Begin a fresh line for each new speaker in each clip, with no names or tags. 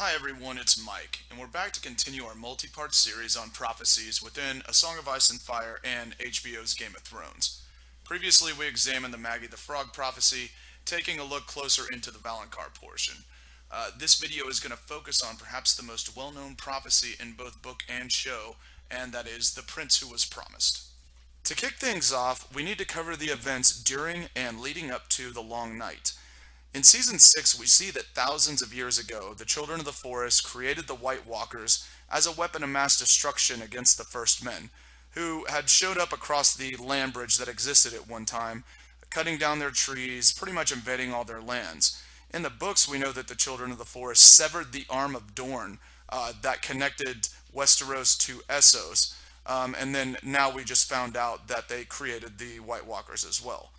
Hi everyone, it's Mike, and we're back to continue our multi-part series on prophecies within A Song of Ice and Fire and HBO's Game of Thrones. Previously, we examined the Maggie the Frog prophecy, taking a look closer into the Valonqar portion. This video is going to focus on perhaps the most well-known prophecy in both book and show, and that is the Prince Who Was Promised. To kick things off, we need to cover the events during and leading up to the Long Night. In Season 6, we see that thousands of years ago, the Children of the Forest created the White Walkers as a weapon of mass destruction against the First Men, who had showed up across the land bridge that existed at one time, cutting down their trees, pretty much invading all their lands. In the books, we know that the Children of the Forest severed the arm of Dorne that connected Westeros to Essos, and then now we just found out that they created the White Walkers as well.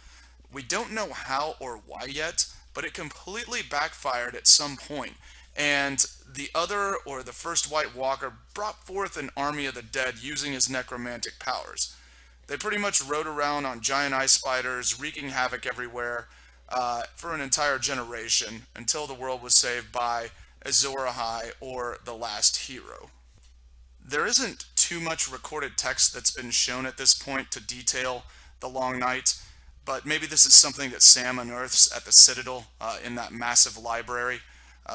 We don't know how or why yet, but it completely backfired at some point, and the other, or the first White Walker, brought forth an army of the dead using his necromantic powers. They pretty much rode around on giant ice spiders, wreaking havoc everywhere for an entire generation until the world was saved by Azor Ahai, or the last hero. There isn't too much recorded text that's been shown at this point to detail the Long Night, but maybe this is something that Sam unearths at the Citadel in that massive library.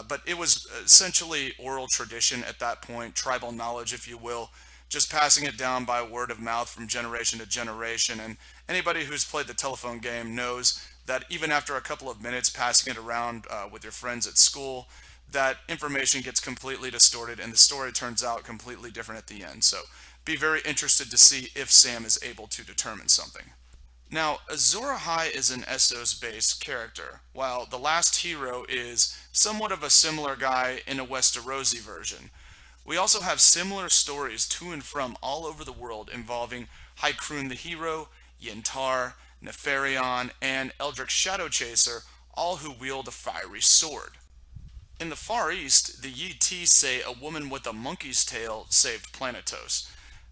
But it was essentially oral tradition at that point, tribal knowledge, if you will, just passing it down by word of mouth from generation to generation. And anybody who's played the telephone game knows that even after a couple of minutes passing it around with your friends at school, that information gets completely distorted and the story turns out completely different at the end. So be very interested to see if Sam is able to determine something. Now, Azor Ahai is an Essos-based character, while the last hero is somewhat of a similar guy in a Westerosi version. We also have similar stories to and from all over the world involving Haikroon the hero, Yentar, Neferion, and Eldrick Shadowchaser, all who wield a fiery sword. In the Far East, the Yi say a woman with a monkey's tail saved Planetos.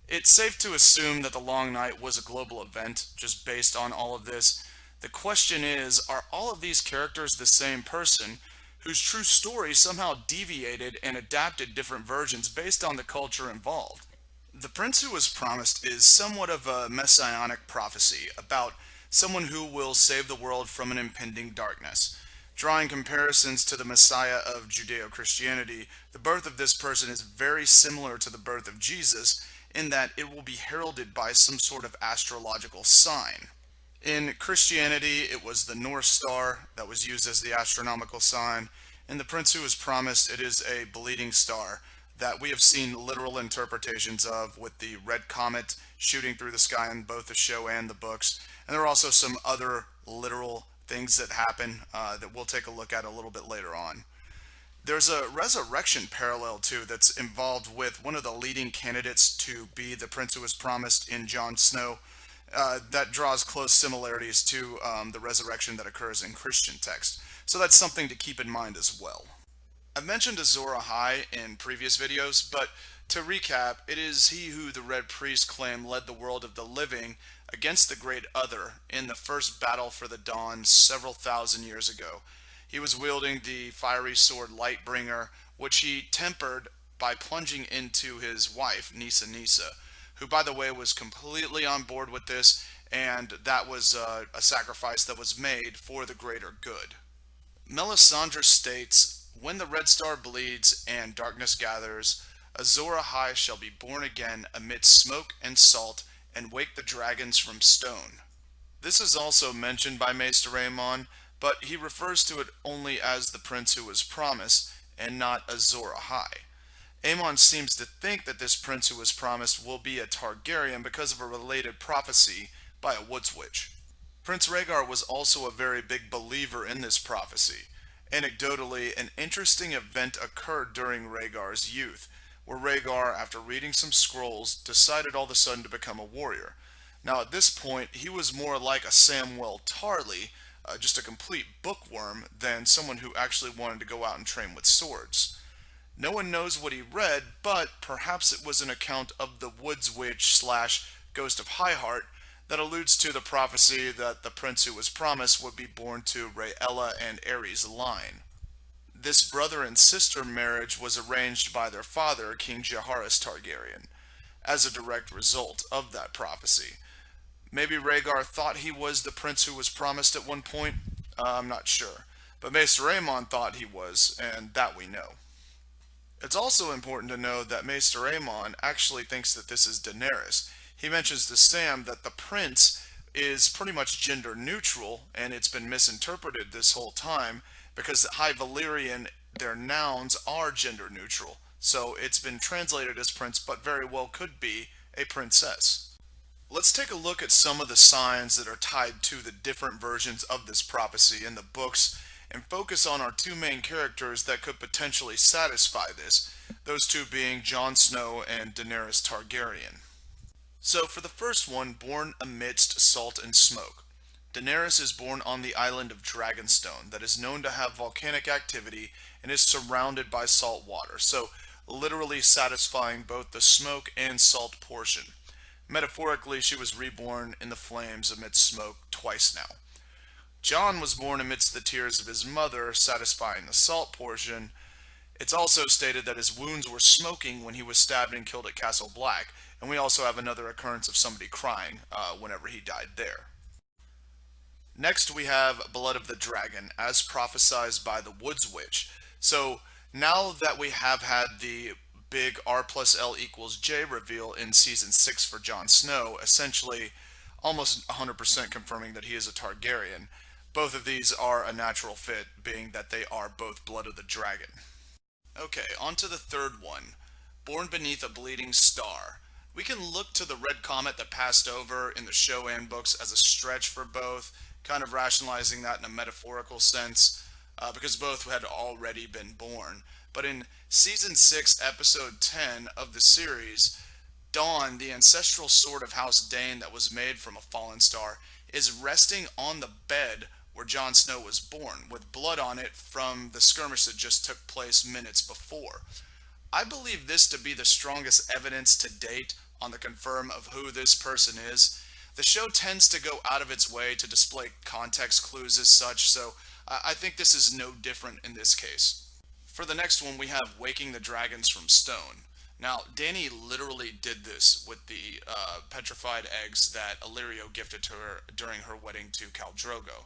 It's safe to assume that the Long Night was a global event, just based on all of this. The question is, are all of these characters the same person, whose true story somehow deviated and adapted different versions based on the culture involved? The Prince Who Was Promised is somewhat of a messianic prophecy about someone who will save the world from an impending darkness. Drawing comparisons to the Messiah of Judeo-Christianity, the birth of this person is very similar to the birth of Jesus, in that it will be heralded by some sort of astrological sign. In Christianity, it was the North Star that was used as the astronomical sign. In The Prince Who Was Promised, it is a bleeding star that we have seen literal interpretations of, with the red comet shooting through the sky in both the show and the books. And there are also some other literal things that happen that we'll take a look at a little bit later on. There's a resurrection parallel too that's involved with one of the leading candidates to be the Prince Who Was Promised in Jon Snow that draws close similarities to the resurrection that occurs in Christian text. So that's something to keep in mind as well. I've mentioned Azor Ahai in previous videos, but to recap, it is he who the Red Priest claim led the world of the living against the Great Other in the first battle for the Dawn several thousand years ago. He was wielding the fiery sword Lightbringer, which he tempered by plunging into his wife, Nissa, who, by the way, was completely on board with this, and that was a sacrifice that was made for the greater good. Melisandre states, "When the red star bleeds and darkness gathers, Azor Ahai shall be born again amidst smoke and salt, and wake the dragons from stone." This is also mentioned by Maester Aemon, but he refers to it only as the Prince Who Was Promised, and not Azor Ahai. Aemon seems to think that this Prince Who Was Promised will be a Targaryen because of a related prophecy by a Woods Witch. Prince Rhaegar was also a very big believer in this prophecy. Anecdotally, an interesting event occurred during Rhaegar's youth, where Rhaegar, after reading some scrolls, decided all of a sudden to become a warrior. Now at this point, he was more like a Samwell Tarly, just a complete bookworm, than someone who actually wanted to go out and train with swords. No one knows what he read, but perhaps it was an account of the Woods Witch slash Ghost of Highheart that alludes to the prophecy that the Prince Who Was Promised would be born to Rhaella and Aerys' line. this brother and sister marriage was arranged by their father, King Jaehaerys Targaryen, as a direct result of that prophecy. Maybe Rhaegar thought he was the prince who was promised at one point. I'm not sure. But Maester Aemon thought he was, and that we know. It's also important to know that Maester Aemon actually thinks that this is Daenerys. He mentions to Sam that the prince is pretty much gender neutral, and it's been misinterpreted this whole time because High Valyrian, their nouns are gender neutral. So it's been translated as prince, but very well could be a princess. Let's take a look at some of the signs that are tied to the different versions of this prophecy in the books and focus on our two main characters that could potentially satisfy this, those two being Jon Snow and Daenerys Targaryen. So for the first one, born amidst salt and smoke. Daenerys is born on the island of Dragonstone that is known to have volcanic activity and is surrounded by salt water, so literally satisfying both the smoke and salt portion. Metaphorically, she was reborn in the flames amidst smoke twice now. Jon was born amidst the tears of his mother, satisfying the salt portion. It's also stated that his wounds were smoking when he was stabbed and killed at Castle Black, and we also have another occurrence of somebody crying whenever he died there. Next, we have Blood of the Dragon, as prophesied by the Woods Witch. So now that we have had the big R plus L equals J reveal in season 6 for Jon Snow, essentially almost 100% confirming that he is a Targaryen, both of these are a natural fit, being that they are both Blood of the Dragon. Okay, on to the third one. Born beneath a bleeding star. We can look to the red comet that passed over in the show and books as a stretch for both, kind of rationalizing that in a metaphorical sense, because both had already been born. But in season 6, episode 10 of the series, Dawn, the ancestral sword of House Dane that was made from a fallen star, is resting on the bed where Jon Snow was born, with blood on it from the skirmish that just took place minutes before. I believe this to be the strongest evidence to date on the confirm of who this person is. The show tends to go out of its way to display context clues as such, so I think this is no different in this case. For the next one, we have Waking the Dragons from Stone. Now, Dany literally did this with the petrified eggs that Illyrio gifted to her during her wedding to Khal Drogo.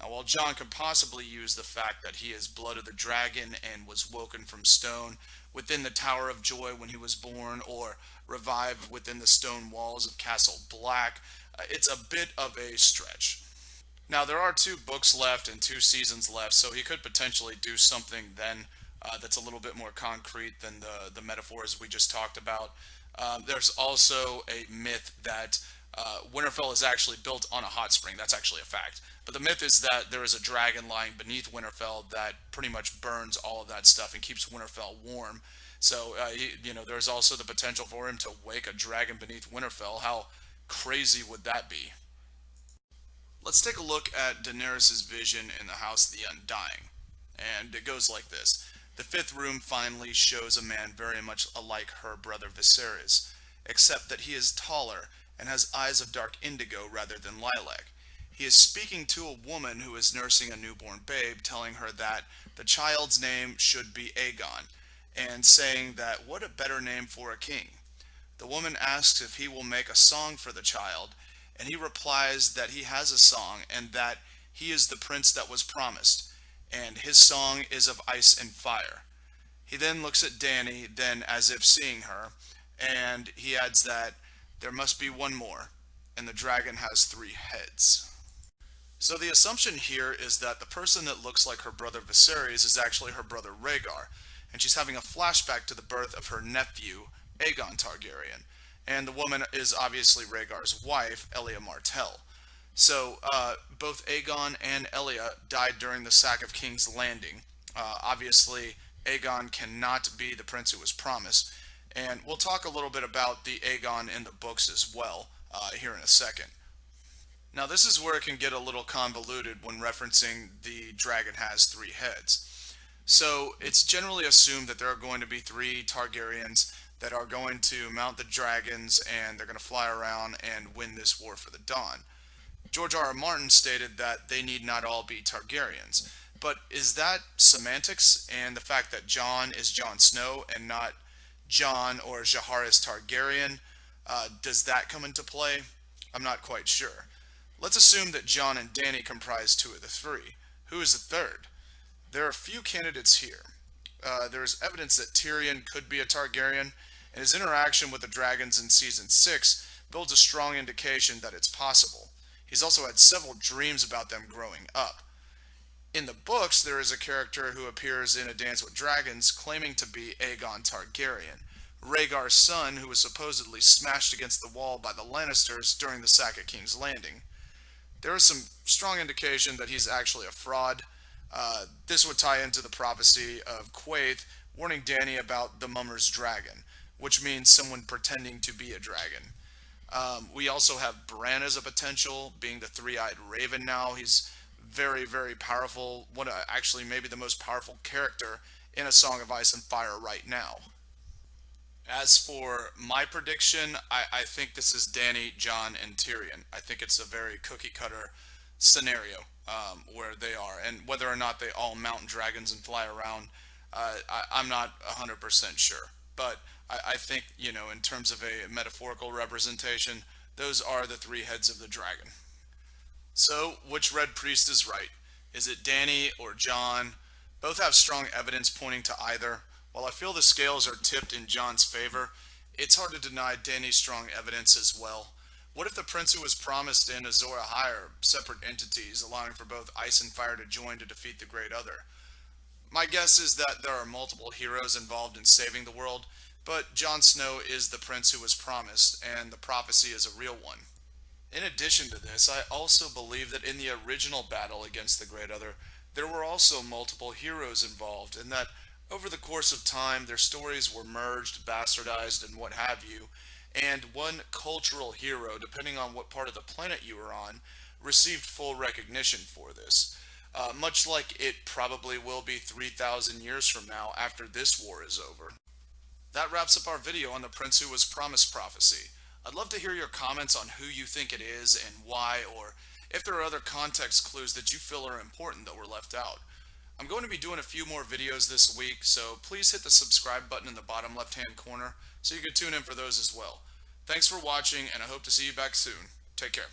Now, while Jon could possibly use the fact that he is blood of the dragon and was woken from stone within the Tower of Joy when he was born, or revived within the stone walls of Castle Black, it's a bit of a stretch. Now, there are 2 books left and 2 seasons left, so he could potentially do something then that's a little bit more concrete than the metaphors we just talked about. There's also a myth that Winterfell is actually built on a hot spring. That's actually a fact. But the myth is that there is a dragon lying beneath Winterfell that pretty much burns all of that stuff and keeps Winterfell warm. So, there's also the potential for him to wake a dragon beneath Winterfell. How crazy would that be? Let's take a look at Daenerys' vision in the House of the Undying. And it goes like this. The 5th room finally shows a man very much alike her brother Viserys, except that he is taller and has eyes of dark indigo rather than lilac. He is speaking to a woman who is nursing a newborn babe, telling her that the child's name should be Aegon, and saying that what a better name for a king. The woman asks if he will make a song for the child, and he replies that he has a song and that he is the prince that was promised, and his song is of ice and fire. He then looks at Dany, then as if seeing her, and he adds that there must be one more, and the dragon has 3 heads. So the assumption here is that the person that looks like her brother Viserys is actually her brother Rhaegar, and she's having a flashback to the birth of her nephew, Aegon Targaryen, and the woman is obviously Rhaegar's wife, Elia Martell. So both Aegon and Elia died during the sack of King's Landing. Obviously, Aegon cannot be the prince who was promised, and we'll talk a little bit about the Aegon in the books as well here in a second. Now this is where it can get a little convoluted when referencing the dragon has 3 heads. So it's generally assumed that there are going to be 3 Targaryens that are going to mount the dragons and they're going to fly around and win this war for the Dawn. George R. R. Martin stated that they need not all be Targaryens. But is that semantics and the fact that Jon is Jon Snow and not Jon or Jaehaerys Targaryen? Does that come into play? I'm not quite sure. Let's assume that Jon and Dany comprise two of the three. Who is the third? There are a few candidates here. There is evidence that Tyrion could be a Targaryen, and his interaction with the dragons in season 6 builds a strong indication that it's possible. He's also had several dreams about them growing up. In the books, there is a character who appears in A Dance with Dragons claiming to be Aegon Targaryen, Rhaegar's son who was supposedly smashed against the wall by the Lannisters during the sack at King's Landing. There is some strong indication that he's actually a fraud. This would tie into the prophecy of Quaithe warning Dany about the Mummer's dragon, which means someone pretending to be a dragon. We also have Bran as a potential, being the three-eyed raven now. He's very, very powerful. Actually maybe the most powerful character in A Song of Ice and Fire right now. As for my prediction, I think this is Dany, Jon, and Tyrion. I think it's a very cookie cutter scenario where they are. And whether or not they all mount dragons and fly around, I'm not 100% sure. But I think, in terms of a metaphorical representation, those are the three heads of the dragon. So, which Red Priest is right? Is it Dany or Jon? Both have strong evidence pointing to either. While I feel the scales are tipped in Jon's favor, it's hard to deny Dany's strong evidence as well. What if the prince who was promised in Azor Ahai are separate entities, allowing for both Ice and Fire to join to defeat the Great Other? My guess is that there are multiple heroes involved in saving the world, but Jon Snow is the prince who was promised, and the prophecy is a real one. In addition to this, I also believe that in the original battle against the Great Other, there were also multiple heroes involved, and that over the course of time, their stories were merged, bastardized, and what have you, and one cultural hero, depending on what part of the planet you were on, received full recognition for this. Much like it probably will be 3,000 years from now after this war is over. That wraps up our video on the Prince Who Was Promised prophecy. I'd love to hear your comments on who you think it is and why, or if there are other context clues that you feel are important that were left out. I'm going to be doing a few more videos this week, so please hit the subscribe button in the bottom left hand corner so you can tune in for those as well. Thanks for watching, and I hope to see you back soon. Take care.